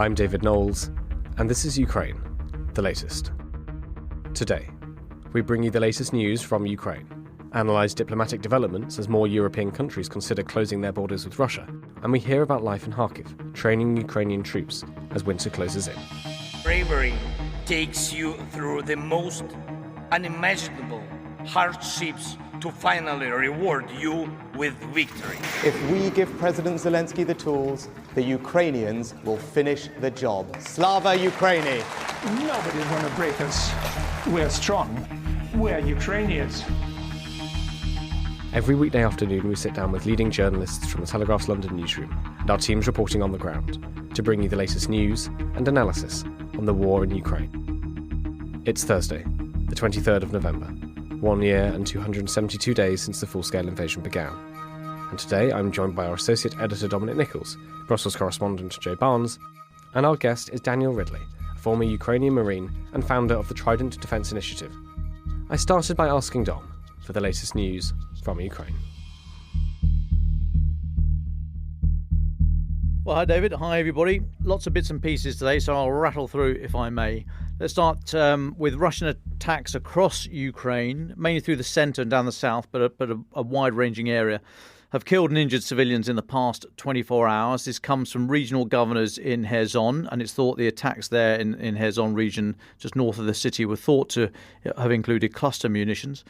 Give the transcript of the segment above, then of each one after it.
I'm David Knowles, and this is Ukraine, the latest. Today, we bring you the latest news from Ukraine, analyse diplomatic developments as more European countries consider closing their borders with Russia, and we hear about life in Kharkiv, training Ukrainian troops as winter closes in. Bravery takes you through the most unimaginable hardships to finally reward you with victory. If we give President Zelensky the tools, the Ukrainians will finish the job. Slava Ukraini! Nobody's going to break us. We're strong. We're Ukrainians. Every weekday afternoon we sit down with leading journalists from the Telegraph's London newsroom and our teams reporting on the ground to bring you the latest news and analysis on the war in Ukraine. It's Thursday, the 23rd of November, 1 year and 272 days since the full-scale invasion began. And today I'm joined by our associate editor Dominic Nichols, Brussels correspondent Joe Barnes, and our guest is Daniel Ridley, a former Ukrainian Marine and founder of the Trident Defence Initiative. I started by asking Dom for the latest news from Ukraine. Well, hi David, hi everybody. Lots of bits and pieces today, so I'll rattle through if I may. Let's start with Russian attacks across Ukraine, mainly through the centre and down the south, but a wide-ranging area, have killed and injured civilians in the past 24 hours. This comes from regional governors in Kherson, and it's thought the attacks there in Kherson region, just north of the city, were thought to have included cluster munitions.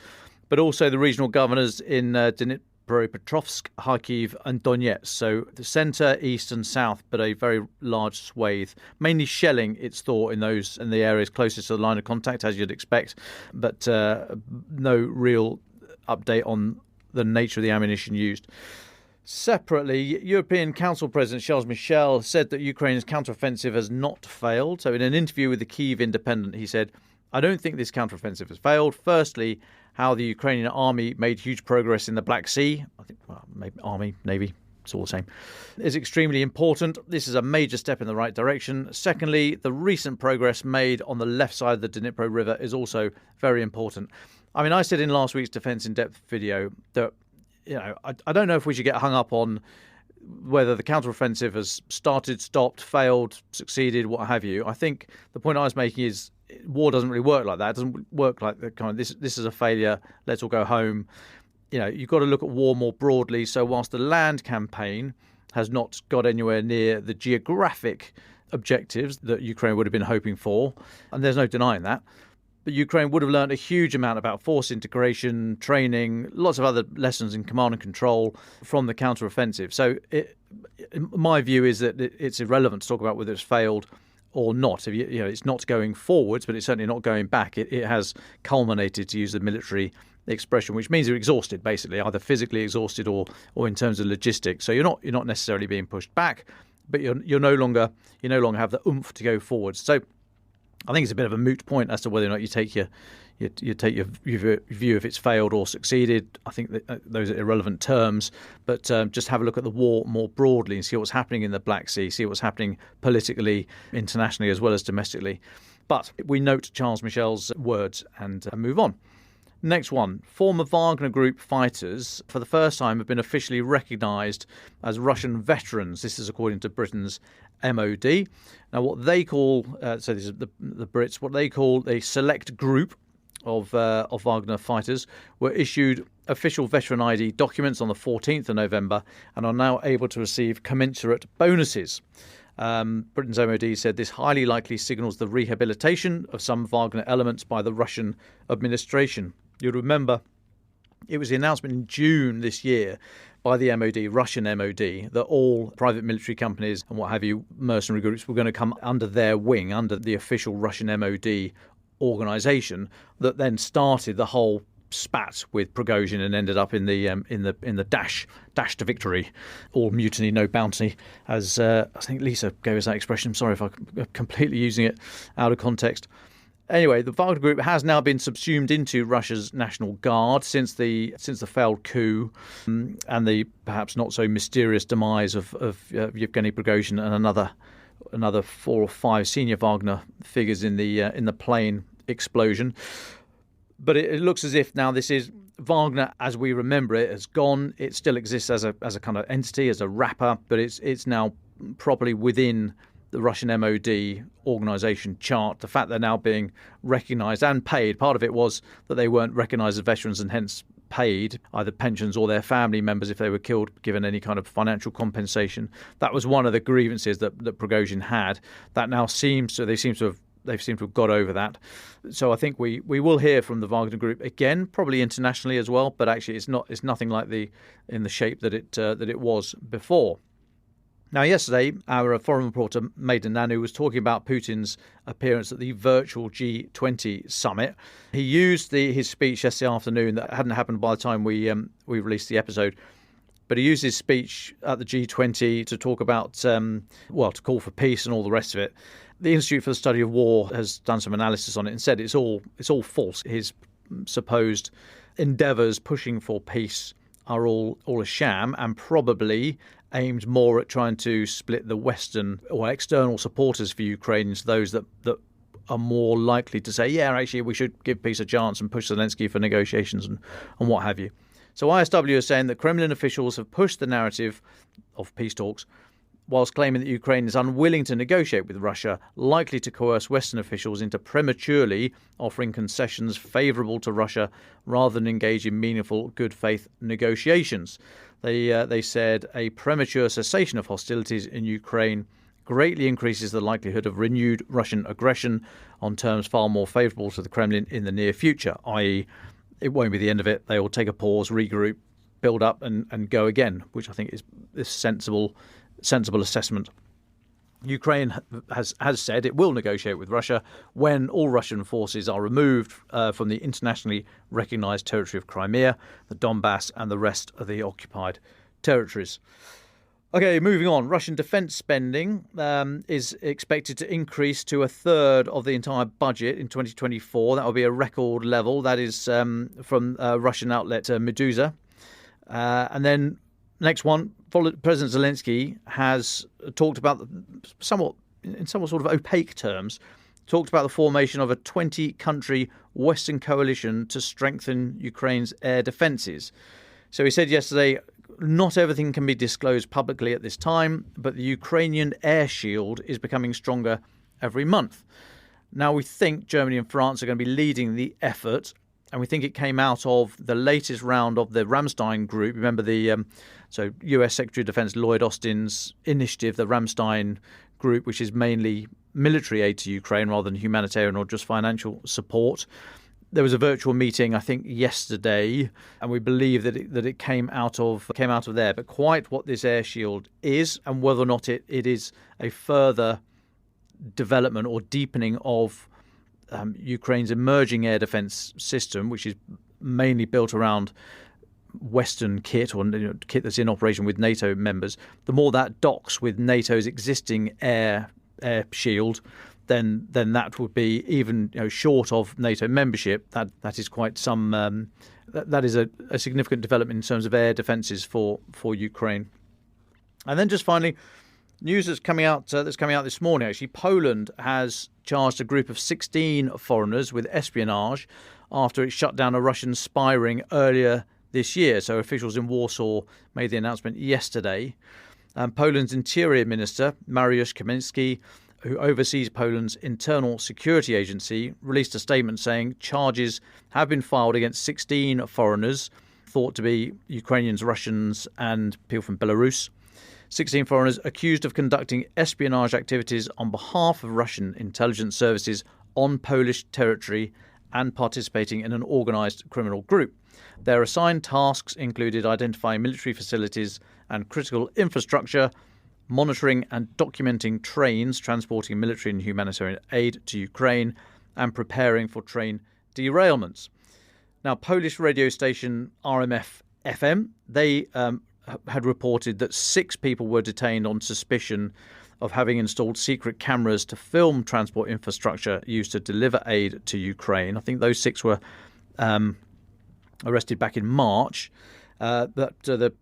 But also the regional governors in Dnipropetrovsk, Kharkiv and Donetsk. So the centre, east and south, but a very large swathe. Mainly shelling, it's thought, in the areas closest to the line of contact, as you'd expect. But no real update on the nature of the ammunition used. Separately, European Council President Charles Michel said that Ukraine's counteroffensive has not failed. So in an interview with the Kyiv Independent, he said, "I don't think this counteroffensive has failed. Firstly, how the Ukrainian army made huge progress in the Black Sea. I think, well, maybe army, navy, it's all the same. Is extremely important. This is a major step in the right direction. Secondly, the recent progress made on the left side of the Dnipro River is also very important." I mean, I said in last week's Defence in Depth video that, I don't know if we should get hung up on whether the counteroffensive has started, stopped, failed, succeeded, what have you. I think the point I was making is war doesn't really work like that. It doesn't work like the kind of this is a failure, let's all go home. You've got to look at war more broadly. So whilst the land campaign has not got anywhere near the geographic objectives that Ukraine would have been hoping for, and there's no denying that, but Ukraine would have learned a huge amount about force integration, training, lots of other lessons in command and control from the counteroffensive. So my view is that it's irrelevant to talk about whether it's failed or not. It's not going forwards, but it's certainly not going back. It has culminated, to use the military expression, which means you're exhausted, basically, either physically exhausted or in terms of logistics. So you're not necessarily being pushed back, but you no longer have the oomph to go forwards. So I think it's a bit of a moot point as to whether or not you take your view if it's failed or succeeded. I think that those are irrelevant terms, but just have a look at the war more broadly and see what's happening in the Black Sea, see what's happening politically, internationally, as well as domestically. But we note Charles Michel's words and move on. Next one. Former Wagner Group fighters, for the first time, have been officially recognised as Russian veterans. This is according to Britain's MOD. Now, what they call, so this is the Brits, what they call a select group of Wagner fighters were issued official veteran ID documents on the 14th of November and are now able to receive commensurate bonuses. Britain's MOD said this highly likely signals the rehabilitation of some Wagner elements by the Russian administration. You'll remember it was the announcement in June this year by the MOD, Russian MOD, that all private military companies and what have you, mercenary groups, were going to come under their wing, under the official Russian MOD organisation, that then started the whole spat with Prigozhin and ended up in the dash to victory, all mutiny, no bounty, as I think Lisa gave us that expression. I'm sorry if I'm completely using it out of context. Anyway, the Wagner Group has now been subsumed into Russia's National Guard since the failed coup and the perhaps not so mysterious demise of Yevgeny Prigozhin and another 4 or 5 senior Wagner figures in the plane explosion. But it looks as if now this is Wagner, as we remember it, has gone. It still exists as a kind of entity, as a wrapper, but it's now properly within the Russian MOD organisation chart, the fact they're now being recognised and paid. Part of it was that they weren't recognised as veterans and hence paid either pensions or their family members if they were killed, given any kind of financial compensation. That was one of the grievances that Prigozhin had. That now seems to they've seemed to have got over that. So I think we will hear from the Wagner Group again, probably internationally as well. But actually, it's nothing like in the shape that it was before. Now, yesterday, our foreign reporter Maidan Nanu was talking about Putin's appearance at the virtual G20 summit. He used his speech yesterday afternoon that hadn't happened by the time we released the episode. But he used his speech at the G20 to talk about, to call for peace and all the rest of it. The Institute for the Study of War has done some analysis on it and said it's all false. His supposed endeavours pushing for peace are all a sham and probably aimed more at trying to split the Western or external supporters for Ukraine into those that are more likely to say, yeah, actually, we should give peace a chance and push Zelensky for negotiations and what have you. So ISW is saying that Kremlin officials have pushed the narrative of peace talks whilst claiming that Ukraine is unwilling to negotiate with Russia, likely to coerce Western officials into prematurely offering concessions favourable to Russia rather than engage in meaningful good faith negotiations. They said a premature cessation of hostilities in Ukraine greatly increases the likelihood of renewed Russian aggression on terms far more favourable to the Kremlin in the near future, i.e. it won't be the end of it. They will take a pause, regroup, build up and go again, which I think is sensible assessment. Ukraine has said it will negotiate with Russia when all Russian forces are removed from the internationally recognised territory of Crimea, the Donbass and the rest of the occupied territories. Okay, moving on. Russian defence spending is expected to increase to a third of the entire budget in 2024. That will be a record level. That is from Russian outlet Meduza. And then next one, President Zelensky has talked about somewhat sort of opaque terms, talked about the formation of a 20-country Western coalition to strengthen Ukraine's air defences. So he said yesterday, not everything can be disclosed publicly at this time, but the Ukrainian air shield is becoming stronger every month. Now we think Germany and France are going to be leading the effort, and we think it came out of the latest round of the Ramstein group. Remember so US Secretary of Defense Lloyd Austin's initiative, the Ramstein group, which is mainly military aid to Ukraine rather than humanitarian or just financial support. There was a virtual meeting, I think, yesterday, and we believe that it came out of there. But quite what this air shield is, and whether or not it is a further development or deepening of Ukraine's emerging air defence system, which is mainly built around Western kit or kit that's in operation with NATO members, the more that docks with NATO's existing air shield, then that would be even short of NATO membership. That is quite some. That is a significant development in terms of air defences for Ukraine. And then just finally, news that's coming out this morning. Actually, Poland has charged a group of 16 foreigners with espionage after it shut down a Russian spy ring earlier this year. So officials in Warsaw made the announcement yesterday. Poland's Interior Minister, Mariusz Kaminski, who oversees Poland's internal security agency, released a statement saying charges have been filed against 16 foreigners thought to be Ukrainians, Russians and people from Belarus. 16 foreigners accused of conducting espionage activities on behalf of Russian intelligence services on Polish territory and participating in an organised criminal group. Their assigned tasks included identifying military facilities and critical infrastructure, monitoring and documenting trains transporting military and humanitarian aid to Ukraine, and preparing for train derailments. Now, Polish radio station RMF FM, they had reported that 6 people were detained on suspicion of having installed secret cameras to film transport infrastructure used to deliver aid to Ukraine. I think those 6 were arrested back in March. But the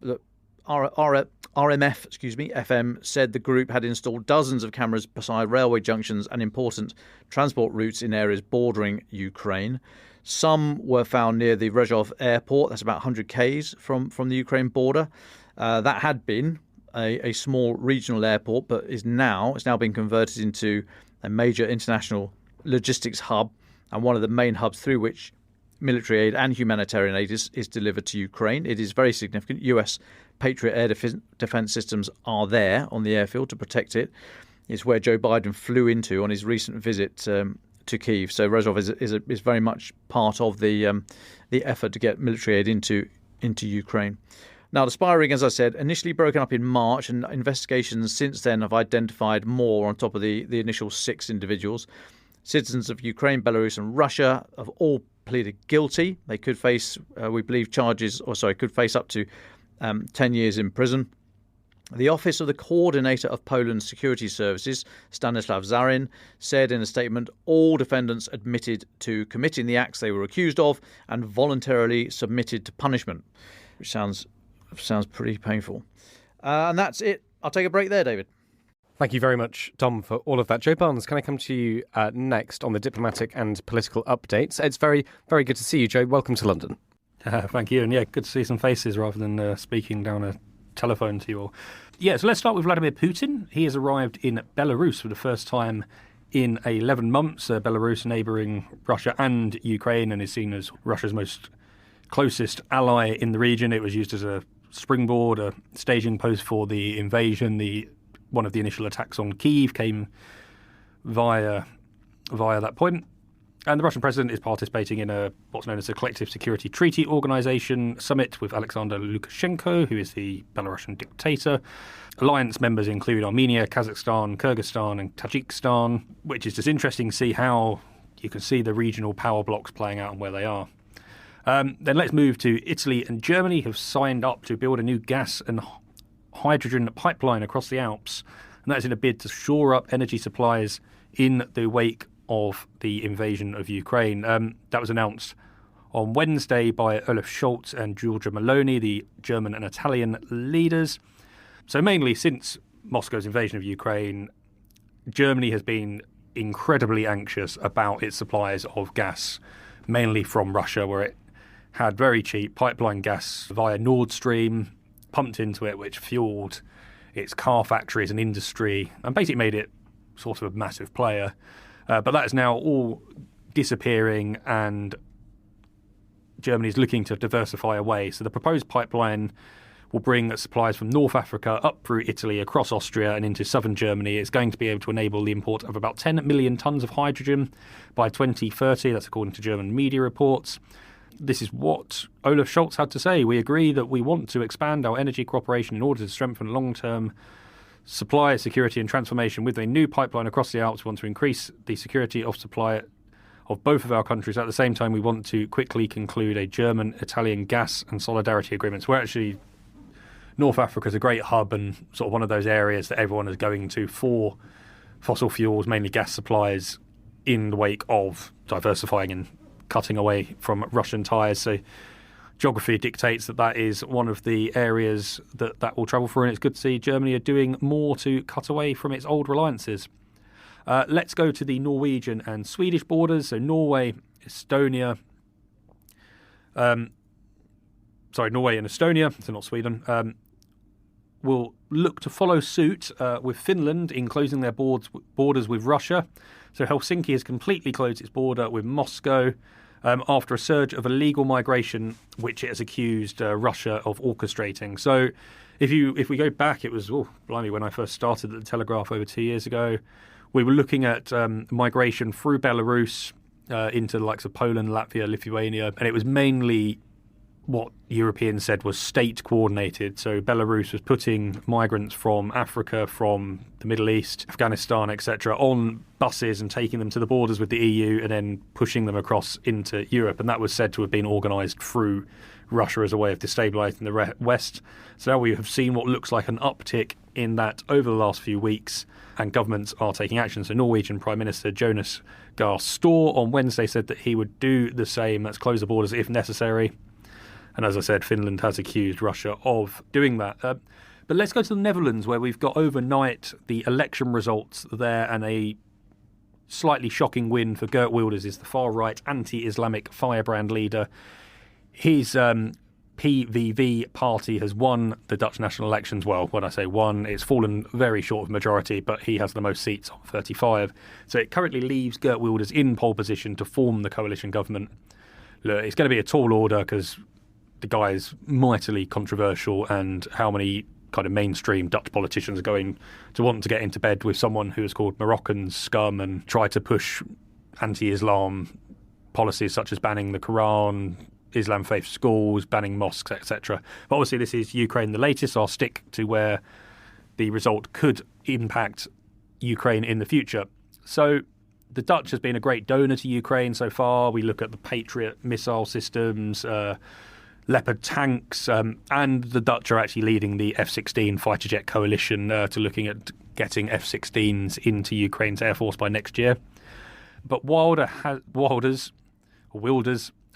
RMF, FM said the group had installed dozens of cameras beside railway junctions and important transport routes in areas bordering Ukraine. Some were found near the Rezhov airport, that's about 100 k's from the Ukraine border. That had been a small regional airport, but it's now been converted into a major international logistics hub and one of the main hubs through which military aid and humanitarian aid is delivered to Ukraine. It is very significant. US Patriot air defense systems are there on the airfield to protect it. It's where Joe Biden flew into on his recent visit to Kyiv. So Rezov is very much part of the effort to get military aid into Ukraine. Now, the spy ring, as I said, initially broken up in March, and investigations since then have identified more on top of the initial 6 individuals. Citizens of Ukraine, Belarus and Russia have all pleaded guilty. They could face, we believe, could face up to 10 years in prison. The Office of the Coordinator of Poland's Security Services, Stanislav Zarin, said in a statement all defendants admitted to committing the acts they were accused of and voluntarily submitted to punishment, which sounds pretty painful. And that's it. I'll take a break there, David. Thank you very much, Dom, for all of that. Joe Barnes, can I come to you next on the diplomatic and political updates? It's very, very good to see you, Joe. Welcome to London. Thank you. And yeah, good to see some faces rather than speaking down a telephone to you all. Yeah, so let's start with Vladimir Putin. He has arrived in Belarus for the first time in 11 months. Belarus neighbouring Russia and Ukraine, and is seen as Russia's most closest ally in the region. It was used as a springboard, a staging post for the invasion. One of the initial attacks on Kyiv came via that point. And the Russian president is participating in what's known as a Collective Security Treaty Organization summit with Alexander Lukashenko, who is the Belarusian dictator. Alliance members include Armenia, Kazakhstan, Kyrgyzstan and Tajikistan, which is just interesting to see how you can see the regional power blocks playing out and where they are. Then let's move to Italy and Germany, have signed up to build a new gas and hydrogen pipeline across the Alps, and that is in a bid to shore up energy supplies in the wake of the invasion of Ukraine. That was announced on Wednesday by Olaf Scholz and Giorgia Meloni, the German and Italian leaders. So mainly since Moscow's invasion of Ukraine, Germany has been incredibly anxious about its supplies of gas, mainly from Russia, where it had very cheap pipeline gas via Nord Stream pumped into it, which fueled its car factories and industry and basically made it sort of a massive player. But that is now all disappearing, and Germany is looking to diversify away. So the proposed pipeline will bring supplies from North Africa up through Italy, across Austria and into southern Germany. It's going to be able to enable the import of about 10 million tonnes of hydrogen by 2030. That's according to German media reports. This is what Olaf Scholz had to say. We agree that we want to expand our energy cooperation in order to strengthen long-term supply security and transformation. With a new pipeline across the Alps, we want to increase the security of supply of both of our countries. At the same time, we want to quickly conclude a German-Italian gas and solidarity agreement. So we're actually, North Africa is a great hub and sort of one of those areas that everyone is going to for fossil fuels, mainly gas supplies, in the wake of diversifying and cutting away from Russian ties. So geography dictates that is one of the areas that will travel through, and it's good to see Germany are doing more to cut away from its old reliances. Let's go to the Norwegian and Swedish borders. So Norway and Estonia, so not Sweden, will look to follow suit with Finland in closing their borders with Russia. So Helsinki has completely closed its border with Moscow after a surge of illegal migration, which it has accused Russia of orchestrating. So if we go back, it was, when I first started at the Telegraph over 2 years ago, we were looking at migration through Belarus into the likes of Poland, Latvia, Lithuania, and it was mainly what Europeans said was state coordinated. So Belarus was putting migrants from Africa, from the Middle East, Afghanistan, etc., on buses and taking them to the borders with the EU and then pushing them across into Europe. And that was said to have been organised through Russia as a way of destabilising the West. So now we have seen what looks like an uptick in that over the last few weeks, and governments are taking action. So Norwegian Prime Minister Jonas Gahr Store on Wednesday said that he would do the same, that's close the borders if necessary. And as I said, Finland has accused Russia of doing that. But let's go to the Netherlands, where we've got overnight the election results there, and a slightly shocking win for Geert Wilders, is the far-right anti-Islamic firebrand leader. He's PVV party has won the Dutch national elections. Well, when I say won, it's fallen very short of majority, but he has the most seats on 35. So it currently leaves Geert Wilders in pole position to form the coalition government. Look, it's going to be a tall order because the guy is mightily controversial, and how many kind of mainstream Dutch politicians are going to want to get into bed with someone who is called Moroccan scum and try to push anti-Islam policies such as banning the Quran, Islam faith schools, banning mosques, etc. But obviously this is Ukraine the latest, so I'll stick to where the result could impact Ukraine in the future. So the Dutch has been a great donor to Ukraine so far. We look at the Patriot missile systems, Leopard tanks, and the Dutch are actually leading the F-16 fighter jet coalition to looking at getting F-16s into Ukraine's air force by next year. But Wilders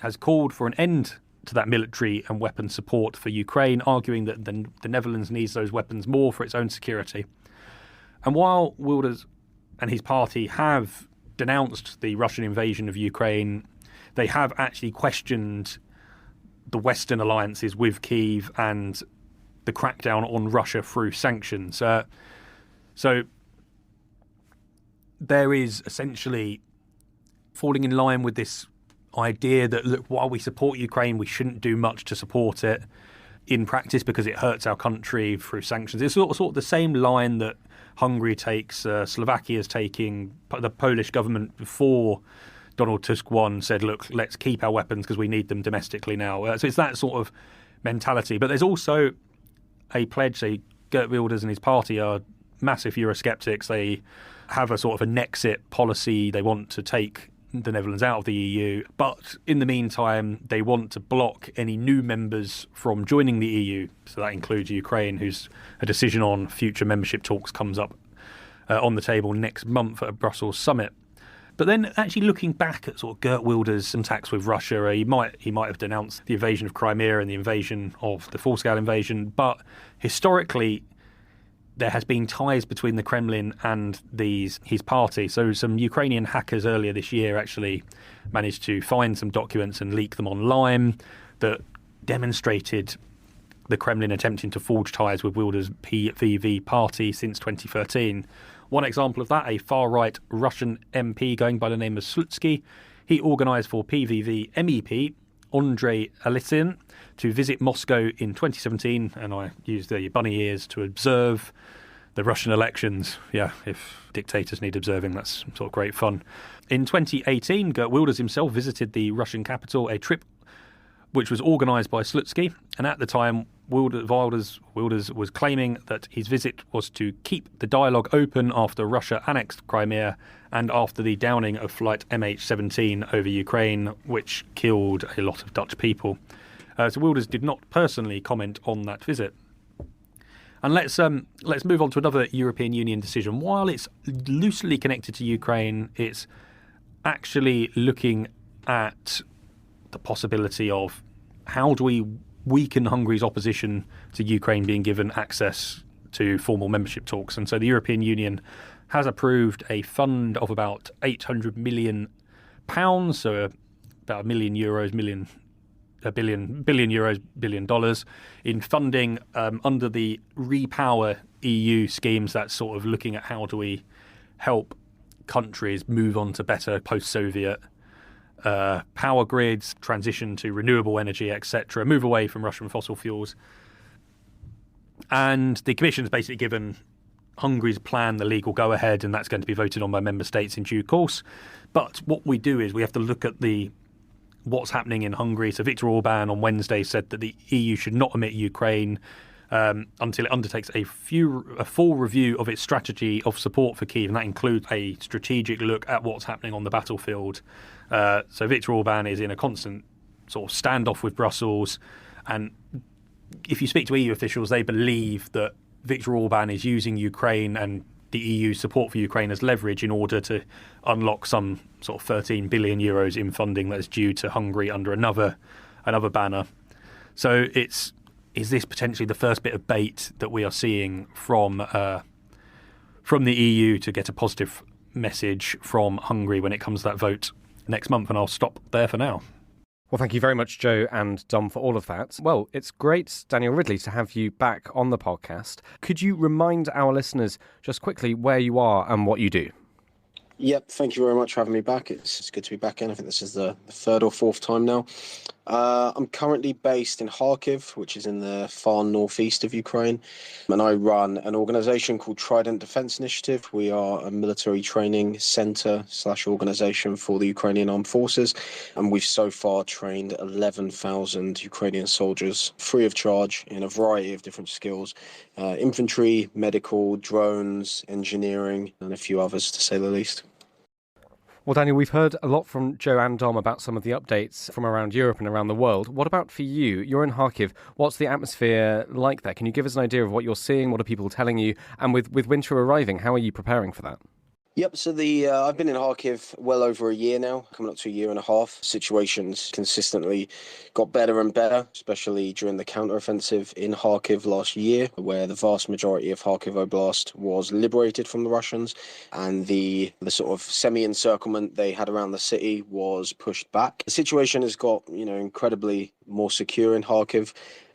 has called for an end to that military and weapon support for Ukraine, arguing that the Netherlands needs those weapons more for its own security. And while Wilders and his party have denounced the Russian invasion of Ukraine, they have actually questioned the Western alliances with Kyiv and the crackdown on Russia through sanctions. So there is essentially falling in line with this idea that, look, while we support Ukraine, we shouldn't do much to support it in practice because it hurts our country through sanctions. It's sort of the same line that Hungary takes, Slovakia is taking. The Polish government before Donald Tusk won said, look, let's keep our weapons because we need them domestically now. So it's that sort of mentality. But there's also a pledge. Geert Wilders and his party are massive Eurosceptics. They have a sort of a Nexit policy. They want to take the Netherlands out of the EU, but in the meantime they want to block any new members from joining the EU. So that includes Ukraine, whose a decision on future membership talks comes up on the table next month at a Brussels summit. But then actually looking back at sort of Geert Wilders' contacts with Russia, he might have denounced the invasion of Crimea and the invasion of the full-scale invasion, but historically there has been ties between the Kremlin and his party. So some Ukrainian hackers earlier this year actually managed to find some documents and leak them online that demonstrated the Kremlin attempting to forge ties with Wilders' PVV party since 2013. One example of that, a far-right Russian MP going by the name of Slutsky, he organised for PVV MEP Andrei Alitsin to visit Moscow in 2017, and I used the bunny ears to observe the Russian elections. Yeah, if dictators need observing, that's sort of great fun. In 2018, Geert Wilders himself visited the Russian capital, a trip which was organised by Slutsky, and at the time Wilders was claiming that his visit was to keep the dialogue open after Russia annexed Crimea and after the downing of flight MH17 over Ukraine, which killed a lot of Dutch people. So Wilders did not personally comment on that visit. And let's move on to another European Union decision. While it's loosely connected to Ukraine, it's actually looking at the possibility of how do we weaken Hungary's opposition to Ukraine being given access to formal membership talks. And so the European Union has approved a fund of about £800 million, so about $1 billion in funding under the Repower EU schemes. That's sort of looking at how do we help countries move on to better post-Soviet power grids, transition to renewable energy, etc., move away from Russian fossil fuels. And the Commission has basically given Hungary's plan the legal go-ahead, and that's going to be voted on by member states in due course. But what we do is we have to look at what's happening in Hungary. So Viktor Orban on Wednesday said that the EU should not omit Ukraine until it undertakes a full review of its strategy of support for Kyiv, and that includes a strategic look at what's happening on the battlefield. So Viktor Orban is in a constant sort of standoff with Brussels, and if you speak to EU officials, they believe that Viktor Orban is using Ukraine and the EU support for Ukraine as leverage in order to unlock some sort of 13 billion euros in funding that is due to Hungary under another banner. So is this potentially the first bit of bait that we are seeing from the EU to get a positive message from Hungary when it comes to that vote next month? And I'll stop there for now. Well, thank you very much, Joe and Dom, for all of that. Well, it's great, Daniel Ridley, to have you back on the podcast. Could you remind our listeners just quickly where you are and what you do? Yep, thank you very much for having me back. It's good to be back in. I think this is the third or fourth time now. I'm currently based in Kharkiv, which is in the far northeast of Ukraine, and I run an organisation called Trident Defence Initiative. We are a military training centre / organisation for the Ukrainian Armed Forces, and we've so far trained 11,000 Ukrainian soldiers free of charge in a variety of different skills, infantry, medical, drones, engineering, and a few others, to say the least. Well, Daniel, we've heard a lot from Joe and Dom about some of the updates from around Europe and around the world. What about for you? You're in Kharkiv. What's the atmosphere like there? Can you give us an idea of what you're seeing? What are people telling you? And with winter arriving, how are you preparing for that? Yep, so I've been in Kharkiv well over a year now, coming up to a year and a half. Situations consistently got better and better, especially during the counteroffensive in Kharkiv last year, where the vast majority of Kharkiv Oblast was liberated from the Russians, and the sort of semi-encirclement they had around the city was pushed back. The situation has got, incredibly more secure in Kharkiv.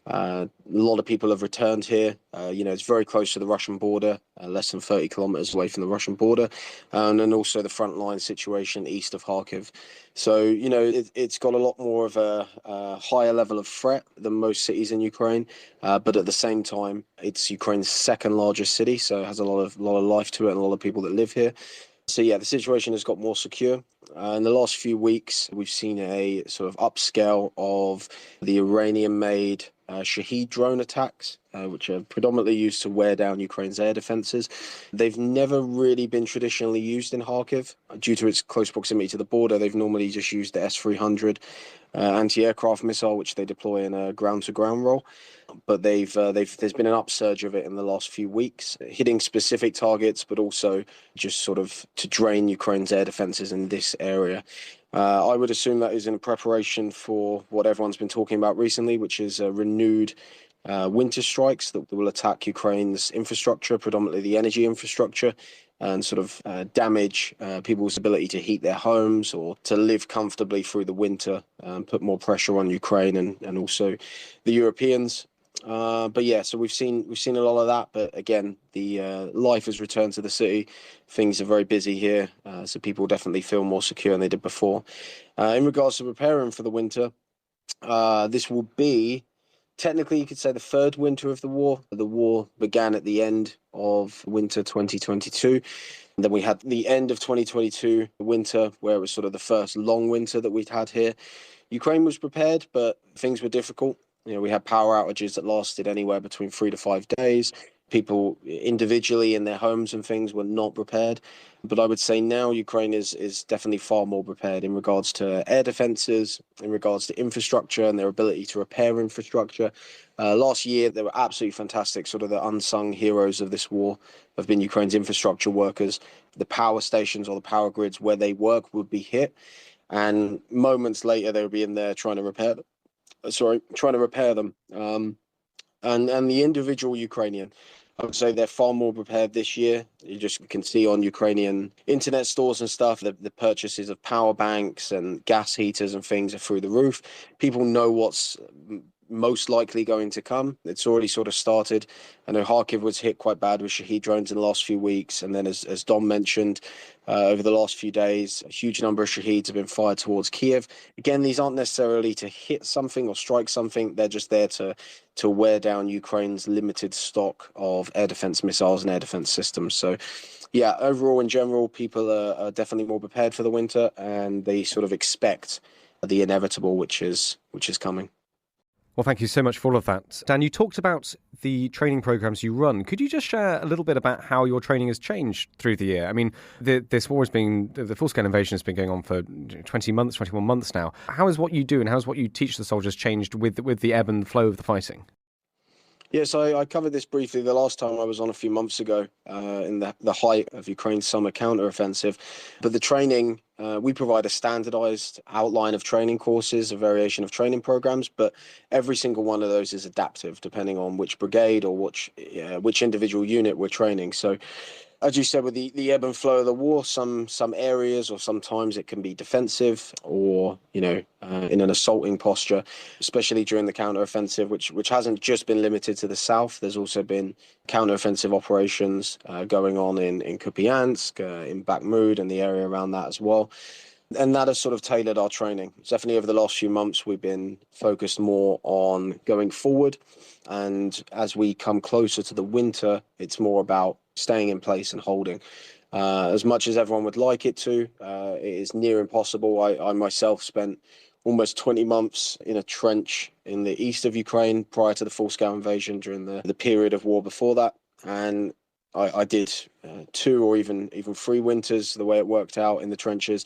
A lot of people have returned here. It's very close to the Russian border, less than 30 kilometers away from the Russian border, and also the frontline situation east of Kharkiv. So, it's got a lot more of a higher level of threat than most cities in Ukraine, but at the same time, it's Ukraine's second largest city, so it has a lot of life to it and a lot of people that live here. So yeah, the situation has got more secure. In the last few weeks, we've seen a sort of upscale of the Iranian-made Shahed drone attacks, which are predominantly used to wear down Ukraine's air defences. They've never really been traditionally used in Kharkiv. Due to its close proximity to the border, they've normally just used the S-300 anti-aircraft missile, which they deploy in a ground-to-ground role. But there's been an upsurge of it in the last few weeks, hitting specific targets, but also just sort of to drain Ukraine's air defences in this area. I would assume that is in preparation for what everyone's been talking about recently, which is renewed winter strikes that will attack Ukraine's infrastructure, predominantly the energy infrastructure, and sort of damage people's ability to heat their homes or to live comfortably through the winter, put more pressure on Ukraine and also the Europeans. But yeah, so we've seen a lot of that. But again, the life has returned to the city. Things are very busy here, so people definitely feel more secure than they did before. In regards to preparing for the winter, this will be technically, you could say, the third winter of the war. The war began at the end of winter 2022. And then we had the end of 2022 winter, where it was sort of the first long winter that we'd had here. Ukraine was prepared, but things were difficult. We had power outages that lasted anywhere between 3 to 5 days. People individually in their homes and things were not prepared. But I would say now Ukraine is definitely far more prepared in regards to air defences, in regards to infrastructure and their ability to repair infrastructure. Last year, they were absolutely fantastic. Sort of the unsung heroes of this war have been Ukraine's infrastructure workers. The power stations or the power grids where they work would be hit. And moments later, they would be in there trying to repair them. And the individual Ukrainian, I would say they're far more prepared this year. You just can see on Ukrainian internet stores and stuff, the purchases of power banks and gas heaters and things are through the roof. People know what's most likely going to come. It's already sort of started. I know Kharkiv was hit quite bad with Shahed drones in the last few weeks. And then as Dom mentioned, over the last few days, a huge number of Shaheds have been fired towards Kiev. Again, these aren't necessarily to hit something or strike something. They're just there to wear down Ukraine's limited stock of air defense missiles and air defense systems. So yeah, overall, in general, people are definitely more prepared for the winter, and they sort of expect the inevitable, which is coming. Well, thank you so much for all of that. Dan, you talked about the training programs you run. Could you just share a little bit about how your training has changed through the year? I mean, this war the full-scale invasion has been going on for 20 months, 21 months now. How is what you do and how has what you teach the soldiers changed with the ebb and flow of the fighting? Yes, I covered this briefly the last time I was on a few months ago in the height of Ukraine's summer counteroffensive. But the training, we provide a standardized outline of training courses, a variation of training programs, but every single one of those is adaptive depending on which brigade or which individual unit we're training. So As you said, with the ebb and flow of the war, some areas or sometimes it can be defensive or, in an assaulting posture, especially during the counteroffensive, which hasn't just been limited to the south. There's also been counteroffensive operations going on in Kupiansk, in Bakhmut and the area around that as well. And that has sort of tailored our training. Definitely over the last few months, we've been focused more on going forward. And as we come closer to the winter, it's more about staying in place and holding. As much as everyone would like it to, it is near impossible. I myself spent almost 20 months in a trench in the east of Ukraine prior to the full-scale invasion during the period of war before that. And I did 2 or even 3 winters, the way it worked out in the trenches.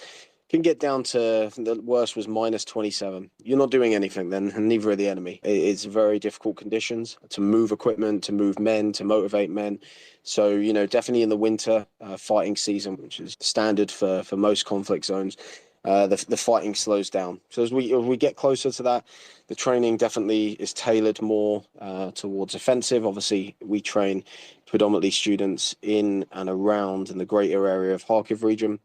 Can get down to, I think the worst was -27. You're not doing anything then, and neither are the enemy. It's very difficult conditions to move equipment, to move men, to motivate men. So, definitely in the winter fighting season, which is standard for most conflict zones, the fighting slows down. So as we get closer to that, the training definitely is tailored more towards offensive. Obviously, we train predominantly students in and around in the greater area of Kharkiv region.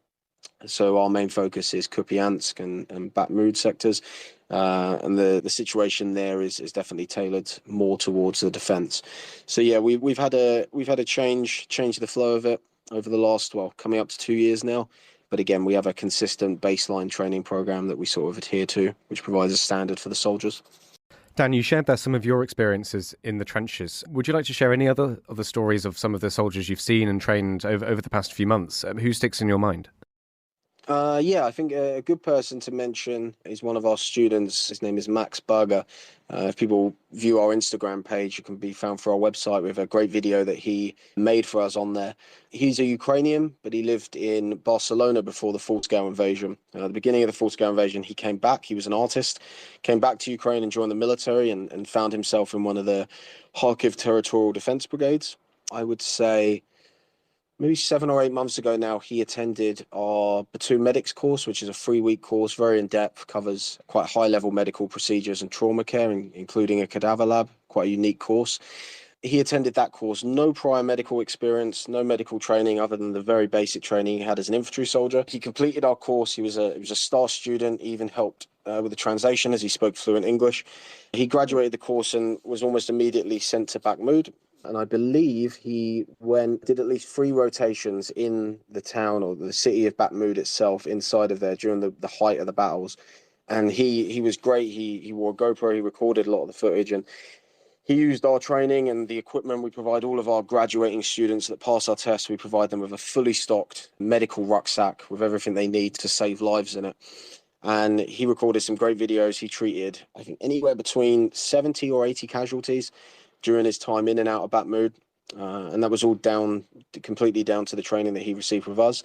So our main focus is Kupiansk and Bakhmut sectors, and the situation there is definitely tailored more towards the defence. So yeah, we've had a change the flow of it over the last, coming up to 2 years now. But again, we have a consistent baseline training program that we sort of adhere to, which provides a standard for the soldiers. Dan, you shared there some of your experiences in the trenches. Would you like to share any other stories of some of the soldiers you've seen and trained over the past few months? Who sticks in your mind? I think a good person to mention is one of our students. His name is Max Berger. If people view our Instagram page, it can be found through our website. We have a great video that he made for us on there. He's a Ukrainian, but he lived in Barcelona before the full-scale invasion. At the beginning of the full-scale invasion, he came back. He was an artist, came back to Ukraine and joined the military and found himself in one of the Kharkiv territorial defense brigades. I would say maybe 7 or 8 months ago now, he attended our platoon medics course, which is a 3-week course, very in-depth, covers quite high-level medical procedures and trauma care, including a cadaver lab, quite a unique course. He attended that course, no prior medical experience, no medical training other than the very basic training he had as an infantry soldier. He completed our course. He was a star student, even helped with the translation as he spoke fluent English. He graduated the course and was almost immediately sent to Bakhmut. And I believe he did at least 3 rotations in the town or the city of Bakhmut itself, inside of there during the height of the battles. And he was great. He wore a GoPro. He recorded a lot of the footage, and he used our training and the equipment. We provide all of our graduating students that pass our tests. We provide them with a fully stocked medical rucksack with everything they need to save lives in it. And he recorded some great videos. He treated, I think, anywhere between 70 or 80 casualties during his time in and out of Bakhmut, and that was all completely down to the training that he received with us.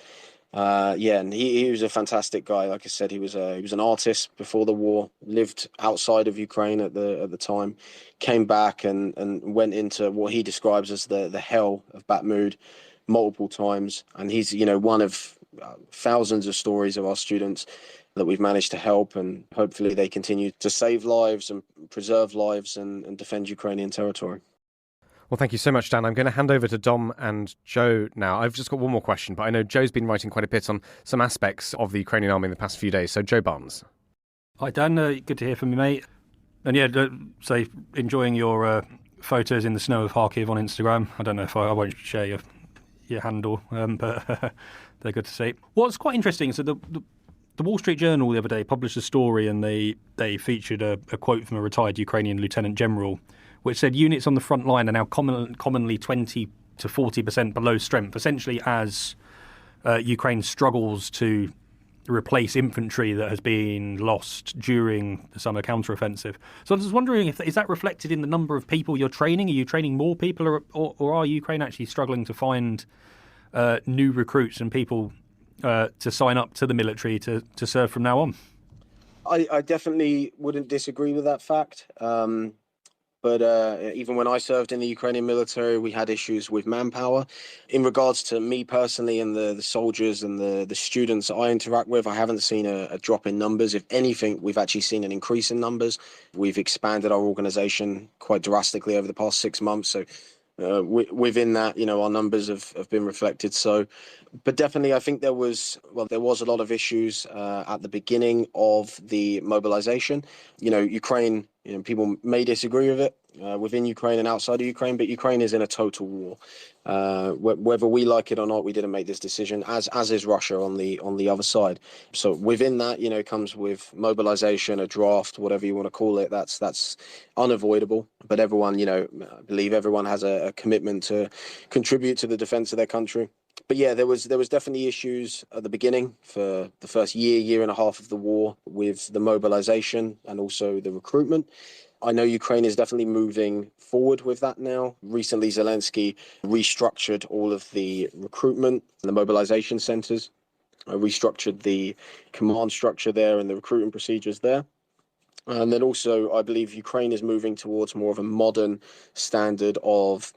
And he was a fantastic guy. Like I said, he was an artist before the war, lived outside of Ukraine at the time, came back and went into what he describes as the hell of Bakhmut multiple times. And he's one of thousands of stories of our students that we've managed to help, and hopefully they continue to save lives and preserve lives and defend Ukrainian territory. Well, thank you so much, Dan. I'm going to hand over to Dom and Joe now. I've just got one more question, but I know Joe's been writing quite a bit on some aspects of the Ukrainian army in the past few days. So, Joe Barnes. Hi, Dan. Good to hear from you, mate. And yeah, say enjoying your photos in the snow of Kharkiv on Instagram. I don't know if I won't share your handle, but they're good to see. What's quite interesting, so the Wall Street Journal the other day published a story, and they featured a quote from a retired Ukrainian lieutenant general, which said units on the front line are now commonly 20 to 40% below strength, essentially as Ukraine struggles to replace infantry that has been lost during the summer counteroffensive. So I was wondering, is that reflected in the number of people you're training? Are you training more people, or are Ukraine actually struggling to find new recruits and people to sign up to the military to serve from now on? I definitely wouldn't disagree with that fact. But even when I served in the Ukrainian military, we had issues with manpower. In regards to me personally and the soldiers and the students I interact with, I haven't seen a drop in numbers. If anything, we've actually seen an increase in numbers. We've expanded our organization quite drastically over the past 6 months. So within that, our numbers have been reflected. So, but definitely, I think there was a lot of issues at the beginning of the mobilization. Ukraine, people may disagree with it within Ukraine and outside of Ukraine, but Ukraine is in a total war. Whether we like it or not, we didn't make this decision, as is Russia on the other side. So within that, comes with mobilization, a draft, whatever you want to call it. That's unavoidable. But everyone, I believe everyone has a commitment to contribute to the defense of their country. But yeah, there was definitely issues at the beginning for the first year and a half of the war with the mobilization and also the recruitment. I know Ukraine is definitely moving forward with that now. Recently, Zelensky restructured all of the recruitment and the mobilization centers, restructured the command structure there and the recruitment procedures there. And then also, I believe Ukraine is moving towards more of a modern standard of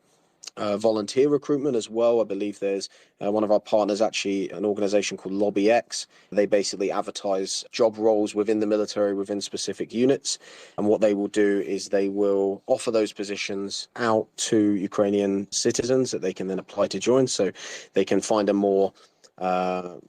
volunteer recruitment as well. I believe there's one of our partners, actually an organization called Lobby X. They basically advertise job roles within the military, within specific units. And what they will do is they will offer those positions out to Ukrainian citizens that they can then apply to join. So they can find a more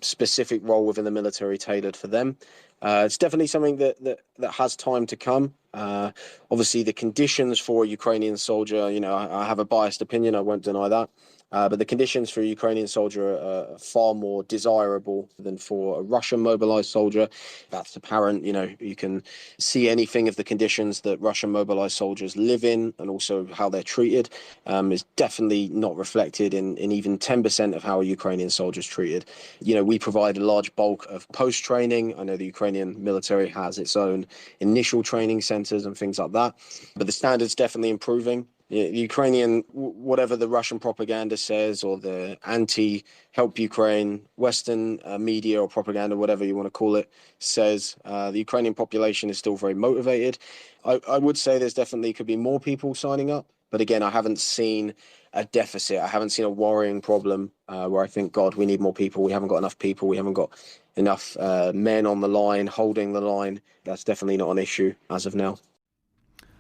specific role within the military tailored for them. It's definitely something that has time to come. Obviously, the conditions for a Ukrainian soldier, I have a biased opinion, I won't deny that. But the conditions for a Ukrainian soldier are far more desirable than for a Russian mobilized soldier. That's apparent. You can see anything of the conditions that Russian mobilized soldiers live in and also how they're treated is definitely not reflected in even 10% of how a Ukrainian soldier is treated. We provide a large bulk of post-training. I know the Ukrainian military has its own initial training centers and things like that. But the standard's definitely improving. Ukrainian, whatever the Russian propaganda says, or the anti-help Ukraine Western media or propaganda, whatever you want to call it, says the Ukrainian population is still very motivated. I would say there's definitely could be more people signing up. But again, I haven't seen a deficit. I haven't seen a worrying problem where I think, God, we need more people. We haven't got enough people. We haven't got enough men on the line, holding the line. That's definitely not an issue as of now.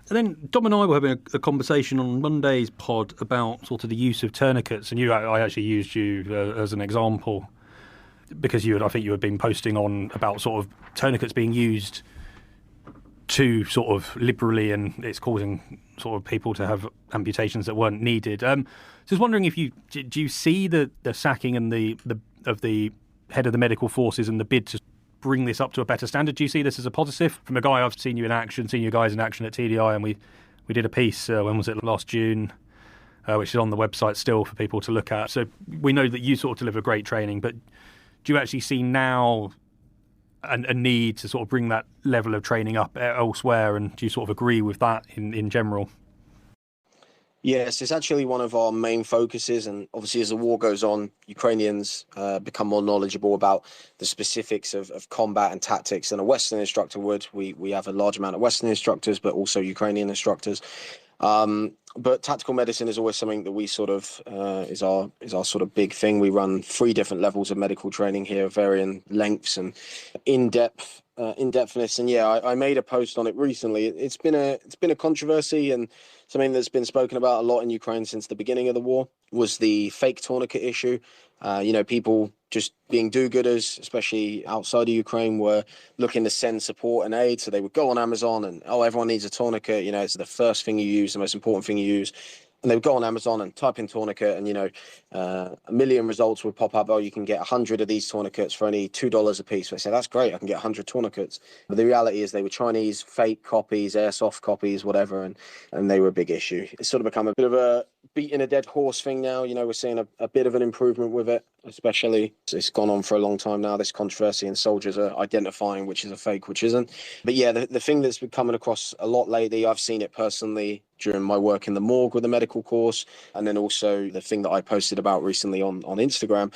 And then Dom and I were having a conversation on Monday's pod about sort of the use of tourniquets, and I actually used you as an example because I think you had been posting on about sort of tourniquets being used too sort of liberally, and it's causing sort of people to have amputations that weren't needed. So I was wondering if do you see the sacking and the head of the medical forces and the bid to bring this up to a better standard? Do you see this as a positive? From a guy I've seen you guys in action at TDI, and we did a piece, when was it, last June, which is on the website still for people to look at. So we know that you sort of deliver great training, but do you actually see now a need to sort of bring that level of training up elsewhere, and do you sort of agree with that in general? Yes, it's actually one of our main focuses, and obviously as the war goes on, Ukrainians become more knowledgeable about the specifics of combat and tactics than a Western instructor would. We have a large amount of Western instructors, but also Ukrainian instructors. But tactical medicine is always something that we sort of is our sort of big thing. We run 3 different levels of medical training here, varying lengths and in-depthness. And yeah, I made a post on it recently. It's been a controversy, and something that's been spoken about a lot in Ukraine since the beginning of the war was the fake tourniquet issue. People just being do-gooders, especially outside of Ukraine, were looking to send support and aid. So they would go on Amazon and, everyone needs a tourniquet. It's the first thing you use, the most important thing you use. And they would go on Amazon and type in tourniquet, and, a million results would pop up. Oh, you can get 100 of these tourniquets for only $2 a piece. So they say, that's great, I can get 100 tourniquets. But the reality is they were Chinese, fake copies, airsoft copies, whatever, and they were a big issue. It's sort of become a bit of a beating a dead horse thing now. We're seeing a bit of an improvement with it, especially. It's gone on for a long time now, this controversy, and soldiers are identifying which is a fake, which isn't. But yeah, the thing that's been coming across a lot lately, I've seen it personally during my work in the morgue with the medical course, and then also the thing that I posted about recently on Instagram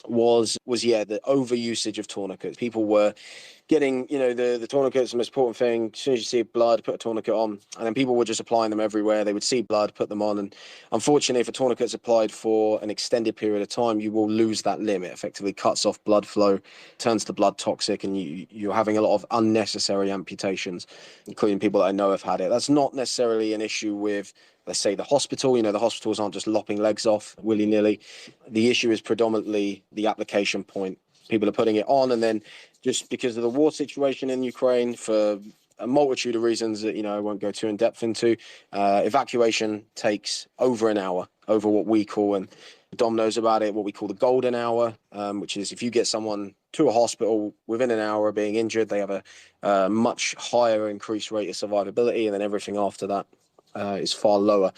was the overusage of tourniquets. People were getting, the tourniquet's the most important thing. As soon as you see blood, put a tourniquet on. And then people were just applying them everywhere. They would see blood, put them on. And unfortunately, if a tourniquet's applied for an extended period of time, you will lose that limb. It effectively cuts off blood flow, turns the blood toxic, and you're having a lot of unnecessary amputations, including people that I know have had it. That's not necessarily an issue with, let's say, the hospital. The hospitals aren't just lopping legs off willy-nilly. The issue is predominantly the application point. People are putting it on, and then just because of the war situation in Ukraine, for a multitude of reasons that I won't go too in depth into, evacuation takes over an hour, over what we call, and Dom knows about it, what we call the golden hour, which is if you get someone to a hospital within an hour of being injured, they have a much higher increased rate of survivability, and then everything after that is far lower.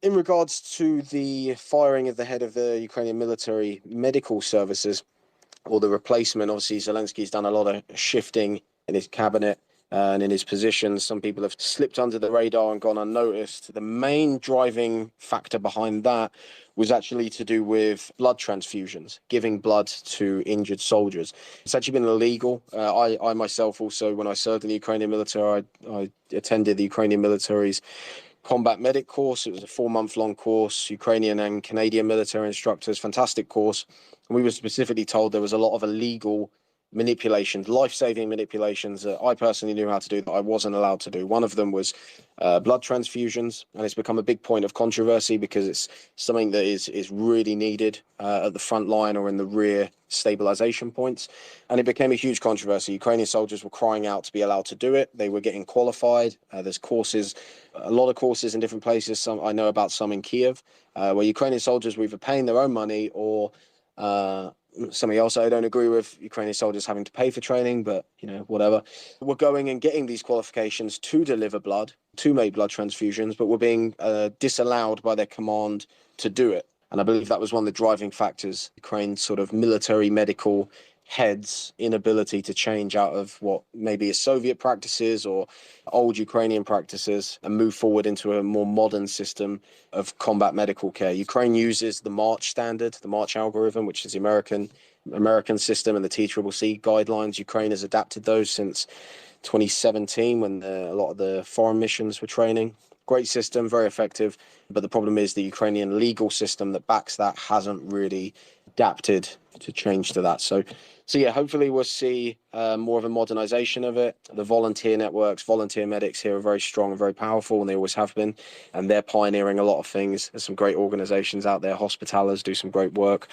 In regards to the firing of the head of the Ukrainian military medical services, or the replacement, obviously Zelensky's done a lot of shifting in his cabinet and in his positions. Some people have slipped under the radar and gone unnoticed. The main driving factor behind that was actually to do with blood transfusions, giving blood to injured soldiers. It's actually been illegal. I myself also, when I served in the Ukrainian military, I attended the Ukrainian military's combat medic course. It was a 4-month-long course, Ukrainian and Canadian military instructors, fantastic course. And we were specifically told there was a lot of illegal manipulations, life-saving manipulations that I personally knew how to do that I wasn't allowed to do. One of them was blood transfusions, and it's become a big point of controversy because it's something that is really needed at the front line or in the rear stabilization points. And it became a huge controversy. Ukrainian soldiers were crying out to be allowed to do it. They were getting qualified. There's courses, a lot of courses in different places. Some I know about, some in Kiev, where Ukrainian soldiers were either paying their own money or something else I don't agree with, Ukrainian soldiers having to pay for training, but whatever. We're going and getting these qualifications to deliver blood, to make blood transfusions, but we're being disallowed by their command to do it. And I believe that was one of the driving factors, Ukraine's sort of military medical heads' inability to change out of what maybe is Soviet practices or old Ukrainian practices and move forward into a more modern system of combat medical care. Ukraine uses the March standard, the March algorithm, which is the American system, and the TCCC guidelines. Ukraine has adapted those since 2017 when a lot of the foreign missions were training. Great system, very effective. But the problem is the Ukrainian legal system that backs that hasn't really adapted to change to that. So yeah, hopefully we'll see more of a modernization of it. The volunteer networks, volunteer medics here are very strong and very powerful, and they always have been. And they're pioneering a lot of things. There's some great organizations out there. Hospitalers do some great work,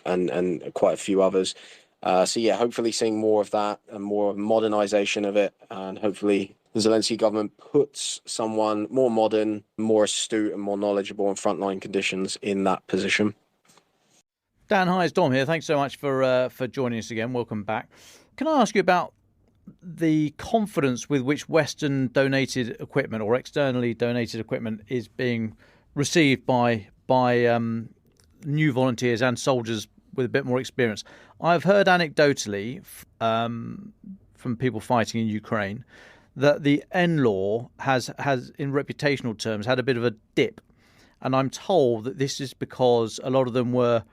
and quite a few others. So yeah, hopefully seeing more of that and more modernization of it, and hopefully the Zelensky government puts someone more modern, more astute, and more knowledgeable in frontline conditions in that position. Dan, hi, it's Dom here. Thanks so much for joining us again. Welcome back. Can I ask you about the confidence with which Western donated equipment or externally donated equipment is being received by new volunteers and soldiers with a bit more experience? I've heard anecdotally from people fighting in Ukraine that the NLAW has, in reputational terms, had a bit of a dip. And I'm told that this is because a lot of them were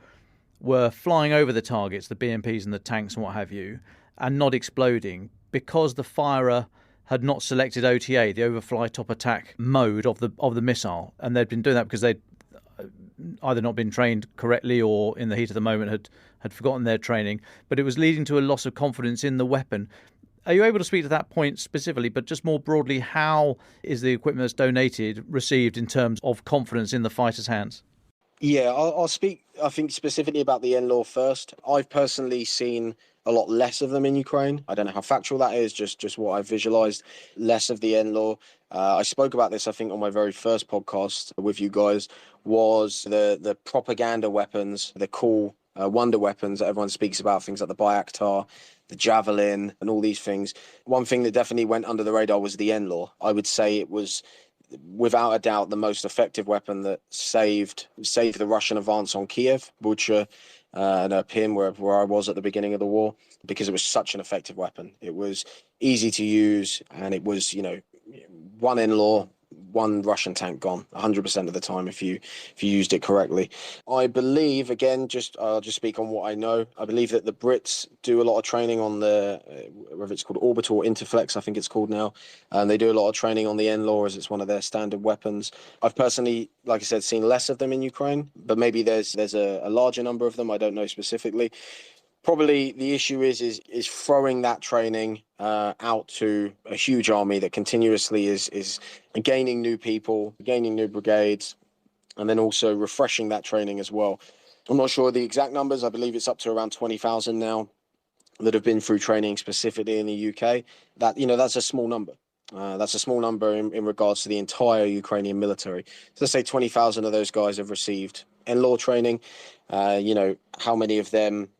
flying over the targets, the BMPs and the tanks and what have you, and not exploding because the firer had not selected OTA, the overfly top attack mode of the missile. And they'd been doing that because they'd either not been trained correctly or in the heat of the moment had forgotten their training. But it was leading to a loss of confidence in the weapon. Are you able to speak to that point specifically, but just more broadly, how is the equipment that's donated received in terms of confidence in the fighter's hands? Yeah, I'll speak, I think, specifically about the NLAW first. I've personally seen a lot less of them in Ukraine. I don't know how factual that is, just what I've visualized. Less of the NLAW. I spoke about this, I think, on my very first podcast with you guys, was the propaganda weapons, the cool wonder weapons that everyone speaks about, things like the Bayraktar, the Javelin, and all these things. One thing that definitely went under the radar was the NLAW. I would say it was, without a doubt, the most effective weapon that saved the Russian advance on Kiev, Bucha, and Irpin, where I was at the beginning of the war, because it was such an effective weapon. It was easy to use, and it was, one NLAW, one Russian tank gone 100% of the time if you used it correctly. I believe, again, I'll just speak on what I know. I believe that the Brits do a lot of training on the whether it's called orbital or interflex, I think it's called now, and they do a lot of training on the NLAW as it's one of their standard weapons. I've personally, like I said, seen less of them in Ukraine, but maybe there's a larger number of them. I don't know specifically. Probably the issue is throwing that training out to a huge army that continuously is gaining new people, gaining new brigades, and then also refreshing that training as well. I'm not sure the exact numbers. I believe it's up to around 20,000 now that have been through training specifically in the UK. That's a small number. That's a small number in regards to the entire Ukrainian military. So let's say 20,000 of those guys have received NLAW training. How many of them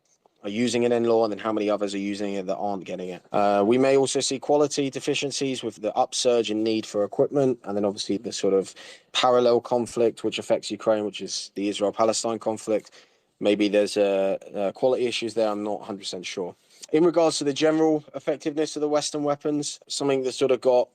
are using an NLAW, and then how many others are using it that aren't getting it. We may also see quality deficiencies with the upsurge in need for equipment, and then obviously the sort of parallel conflict which affects Ukraine, which is the Israel-Palestine conflict. Maybe there's quality issues there. I'm not 100% sure. In regards to the general effectiveness of the Western weapons, something that sort of got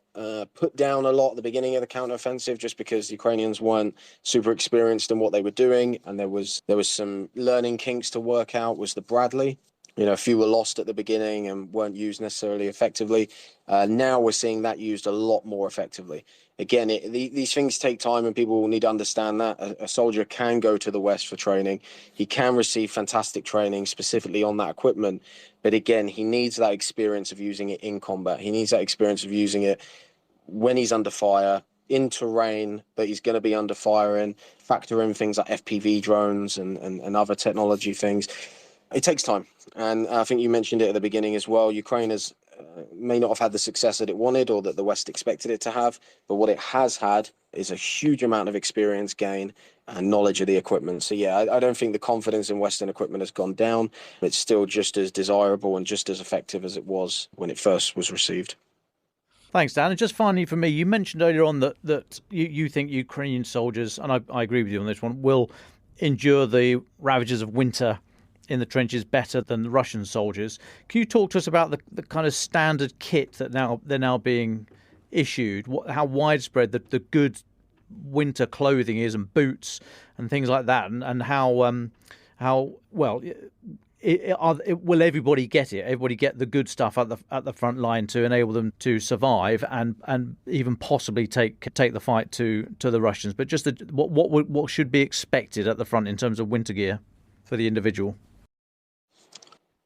put down a lot at the beginning of the counteroffensive, just because the Ukrainians weren't super experienced in what they were doing, and there was some learning kinks to work out, was the Bradley. A few were lost at the beginning and weren't used necessarily effectively. Now we're seeing that used a lot more effectively. Again, these things take time, and people will need to understand that. A soldier can go to the West for training. He can receive fantastic training specifically on that equipment. But again, he needs that experience of using it in combat. He needs that experience of using it when he's under fire, in terrain that he's going to be under fire in. Factor in things like FPV drones and other technology things. It takes time. And I think you mentioned it at the beginning as well. Ukraine may not have had the success that it wanted or that the West expected it to have, but what it has had is a huge amount of experience gain and knowledge of the equipment. So yeah, I don't think the confidence in Western equipment has gone down. It's still just as desirable and just as effective as it was when it first was received. Thanks, Dan. And just finally for me, you mentioned earlier on that you think Ukrainian soldiers, and I agree with you on this one, will endure the ravages of winter in the trenches better than the Russian soldiers. Can you talk to us about the kind of standard kit that they're now being issued, how widespread the good winter clothing is, and boots and things like that, and how well will everybody get it? Everybody get the good stuff at the front line to enable them to survive and even possibly take the fight to the Russians. But just what should be expected at the front in terms of winter gear for the individual?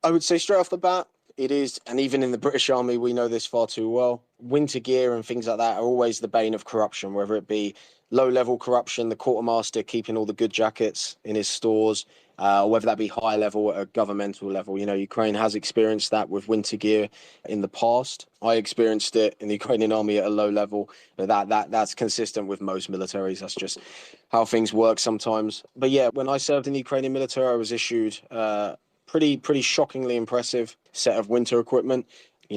I would say straight off the bat, it is, and even in the British Army, we know this far too well. Winter gear and things like that are always the bane of corruption, whether it be low-level corruption, the quartermaster keeping all the good jackets in his stores, or whether that be high level at a governmental level. Ukraine has experienced that with winter gear in the past. I experienced it in the Ukrainian army at a low level, but that's consistent with most militaries. That's just how things work sometimes. But yeah, when I served in the Ukrainian military, I was issued pretty shockingly impressive set of winter equipment.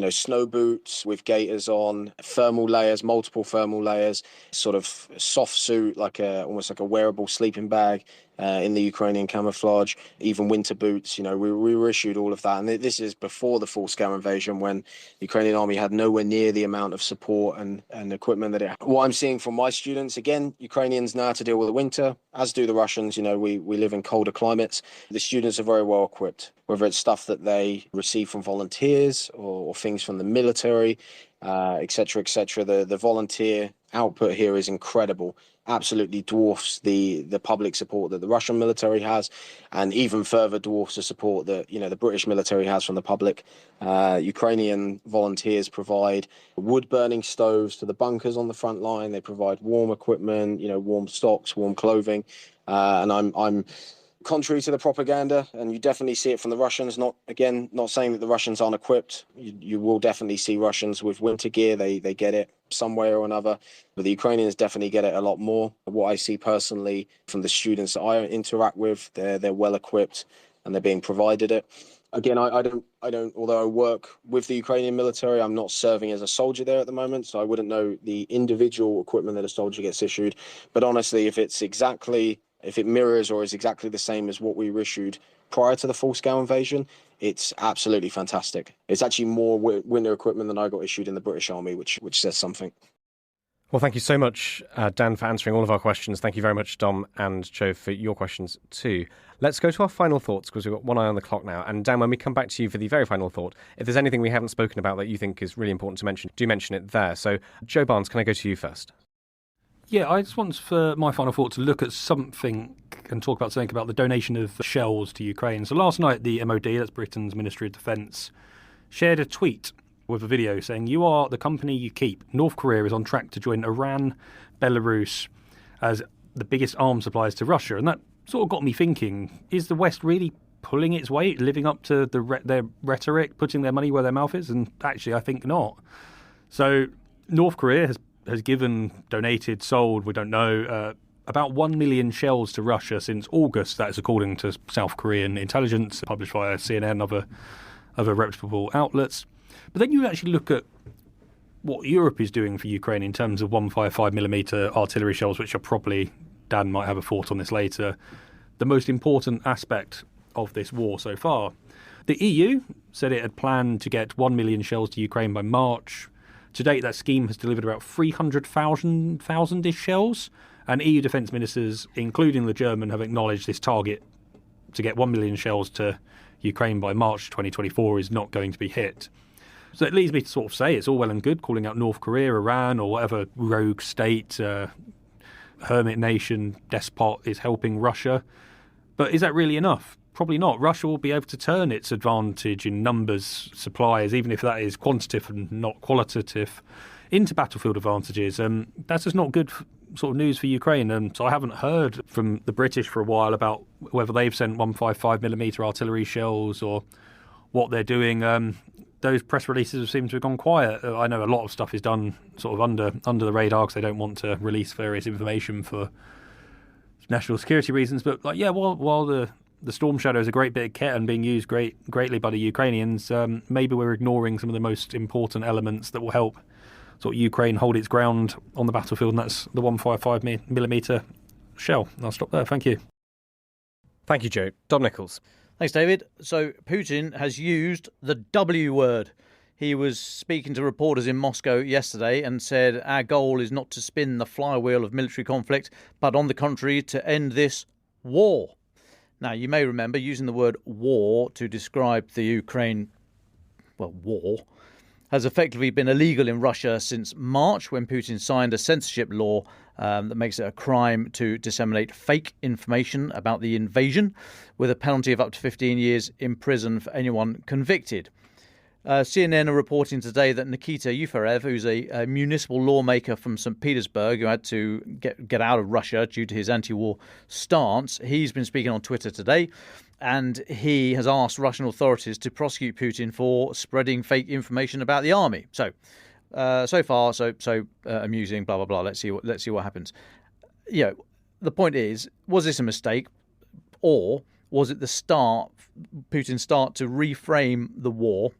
Snow boots with gaiters on, thermal layers, multiple thermal layers, sort of soft suit, almost like a wearable sleeping bag in the Ukrainian camouflage, even winter boots. We were issued all of that. And this is before the full-scale invasion, when the Ukrainian army had nowhere near the amount of support and equipment that it had. What I'm seeing from my students, again, Ukrainians know how to deal with the winter, as do the Russians. We live in colder climates. The students are very well equipped, whether it's stuff that they receive from volunteers or things from the military, et cetera, et cetera. The volunteer output here is incredible. Absolutely dwarfs the public support that the Russian military has, and even further dwarfs the support that the British military has from the public. Ukrainian volunteers provide wood-burning stoves to the bunkers on the front line. They provide warm equipment, warm stocks, warm clothing, and I'm contrary to the propaganda, and you definitely see it from the Russians. Not saying that the Russians aren't equipped. You will definitely see Russians with winter gear. They get it some way or another, but the Ukrainians definitely get it a lot more. What I see personally from the students that I interact with, they're well equipped and they're being provided it. Again, I don't. Although I work with the Ukrainian military, I'm not serving as a soldier there at the moment, so I wouldn't know the individual equipment that a soldier gets issued. But honestly, if it mirrors or is exactly the same as what we were issued prior to the full-scale invasion, it's absolutely fantastic. It's actually more winter equipment than I got issued in the British Army, which says something. Well, thank you so much, Dan, for answering all of our questions. Thank you very much, Dom and Joe, for your questions too. Let's go to our final thoughts, because we've got one eye on the clock now. And Dan, when we come back to you for the very final thought, if there's anything we haven't spoken about that you think is really important to mention, do mention it there. So, Joe Barnes, can I go to you first? Yeah, I just want for my final thought to look at something and talk about something about the donation of shells to Ukraine. So last night, the MOD, that's Britain's Ministry of Defence, shared a tweet with a video saying, "You are the company you keep. North Korea is on track to join Iran, Belarus as the biggest arms suppliers to Russia." And that sort of got me thinking, is the West really pulling its weight, living up to their rhetoric, putting their money where their mouth is? And actually, I think not. So North Korea has given, donated, sold, we don't know, about 1 million shells to Russia since August. That is according to South Korean intelligence, published via CNN and other reputable outlets. But then you actually look at what Europe is doing for Ukraine in terms of 155mm artillery shells, which are probably, Dan might have a thought on this later, the most important aspect of this war so far. The EU said it had planned to get 1 million shells to Ukraine by March. To date, that scheme has delivered about 300,000-ish shells, and EU defence ministers, including the German, have acknowledged this target to get 1 million shells to Ukraine by March 2024 is not going to be hit. So it leads me to sort of say it's all well and good calling out North Korea, Iran, or whatever rogue state, hermit nation, despot is helping Russia. But is that really enough? Probably not. Russia will be able to turn its advantage in numbers, supplies, even if that is quantitative and not qualitative, into battlefield advantages. That's just not good sort of news for Ukraine. So I haven't heard from the British for a while about whether they've sent 155mm artillery shells or what they're doing. Those press releases seem to have gone quiet. I know a lot of stuff is done sort of under the radar because they don't want to release various information for national security reasons. But while the Storm Shadow is a great bit of kit and being used greatly by the Ukrainians, maybe we're ignoring some of the most important elements that will help sort of Ukraine hold its ground on the battlefield, and that's the 155mm shell. I'll stop there. Thank you. Thank you, Joe. Dom Nichols. Thanks, David. So Putin has used the W word. He was speaking to reporters in Moscow yesterday and said, "Our goal is not to spin the flywheel of military conflict, but on the contrary, to end this war." Now, you may remember using the word war to describe the Ukraine, war, has effectively been illegal in Russia since March, when Putin signed a censorship law that makes it a crime to disseminate fake information about the invasion, with a penalty of up to 15 years in prison for anyone convicted. CNN are reporting today that Nikita Yuferev, who's a municipal lawmaker from St. Petersburg who had to get out of Russia due to his anti-war stance, he's been speaking on Twitter today, and he has asked Russian authorities to prosecute Putin for spreading fake information about the army. So far, so amusing. Blah blah blah. Let's see what happens. The point is, was this a mistake, or was it Putin's start to reframe the war,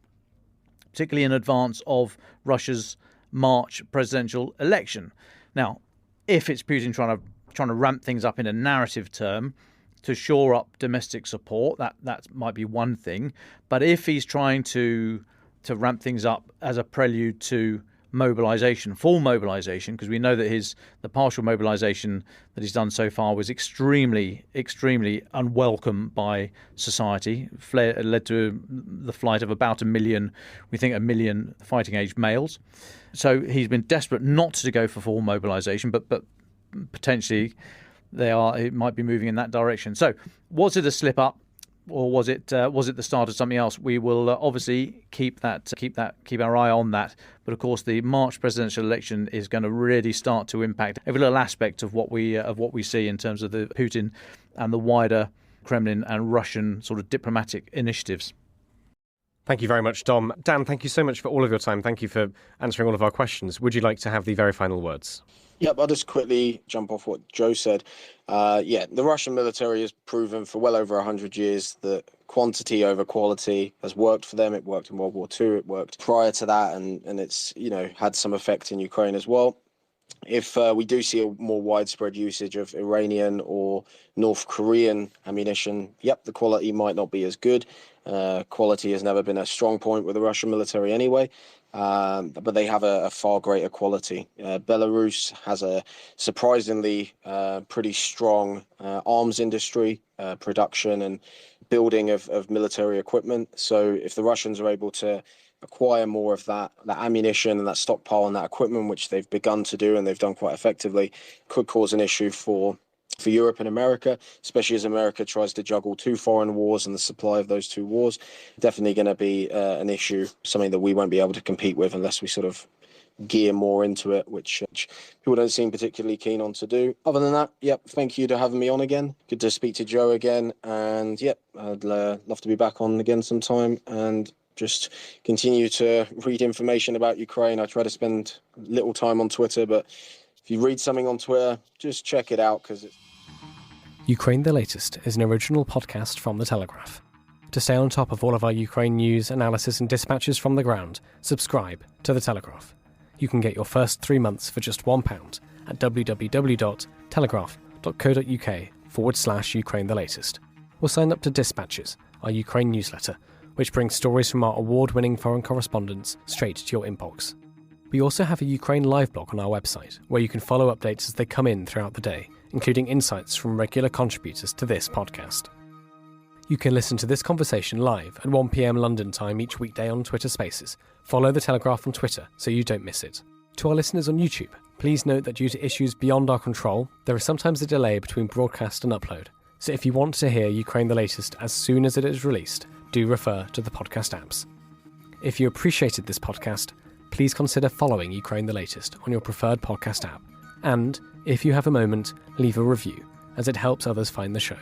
particularly in advance of Russia's March presidential election? Now, if it's Putin trying to ramp things up in a narrative term to shore up domestic support, that might be one thing. But if he's trying to ramp things up as a prelude to mobilisation, full mobilisation, because we know that the partial mobilisation that he's done so far was extremely, extremely unwelcome by society. Led to the flight of about 1 million, we think 1 million fighting-age males. So he's been desperate not to go for full mobilisation, but potentially it might be moving in that direction. So was it a slip-up, or was it the start of something else? We will obviously keep our eye on that. But of course, the March presidential election is going to really start to impact every little aspect of what we see in terms of the Putin and the wider Kremlin and Russian sort of diplomatic initiatives. Thank you very much, Dom. Dan, thank you so much for all of your time. Thank you for answering all of our questions. Would you like to have the very final words? Yep, I'll just quickly jump off what Joe said. The Russian military has proven for well over 100 years that quantity over quality has worked for them. It worked in World War II. It worked prior to that, and it's had some effect in Ukraine as well. If we do see a more widespread usage of Iranian or North Korean ammunition, the quality might not be as good. Quality has never been a strong point with the Russian military anyway. but they have a far greater quality. Belarus has a surprisingly pretty strong arms industry, production and building of military equipment. So if the Russians are able to acquire more of that ammunition and that stockpile and that equipment, which they've begun to do and they've done quite effectively, could cause an issue for Europe and America, especially as America tries to juggle two foreign wars and the supply of those two wars. Definitely going to be an issue, something that we won't be able to compete with unless we sort of gear more into it, which people don't seem particularly keen on to do. Other than that, yep, thank you to having me on again. Good to speak to Joe again. And yep, I'd love to be back on again sometime and just continue to read information about Ukraine. I try to spend little time on Twitter, but if you read something on Twitter, just check it out because it's... Ukraine the Latest is an original podcast from The Telegraph. To stay on top of all of our Ukraine news, analysis and dispatches from the ground, subscribe to The Telegraph. You can get your first 3 months for just £1 at www.telegraph.co.uk/Ukraine the Latest. Or sign up to Dispatches, our Ukraine newsletter, which brings stories from our award-winning foreign correspondents straight to your inbox. We also have a Ukraine live blog on our website, where you can follow updates as they come in throughout the day, including insights from regular contributors to this podcast. You can listen to this conversation live at 1 p.m. London time each weekday on Twitter Spaces. Follow The Telegraph on Twitter so you don't miss it. To our listeners on YouTube, please note that due to issues beyond our control, there is sometimes a delay between broadcast and upload. So if you want to hear Ukraine the Latest as soon as it is released, do refer to the podcast apps. If you appreciated this podcast, please consider following Ukraine the Latest on your preferred podcast app. And, if you have a moment, leave a review, as it helps others find the show.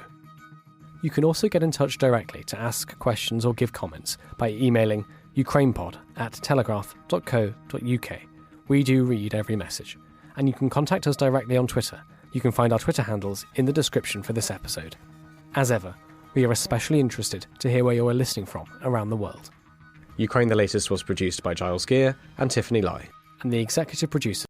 You can also get in touch directly to ask questions or give comments by emailing ukrainepod@telegraph.co.uk. We do read every message. And you can contact us directly on Twitter. You can find our Twitter handles in the description for this episode. As ever, we are especially interested to hear where you are listening from around the world. Ukraine the Latest was produced by Giles Gear and Tiffany Lai, and the executive producer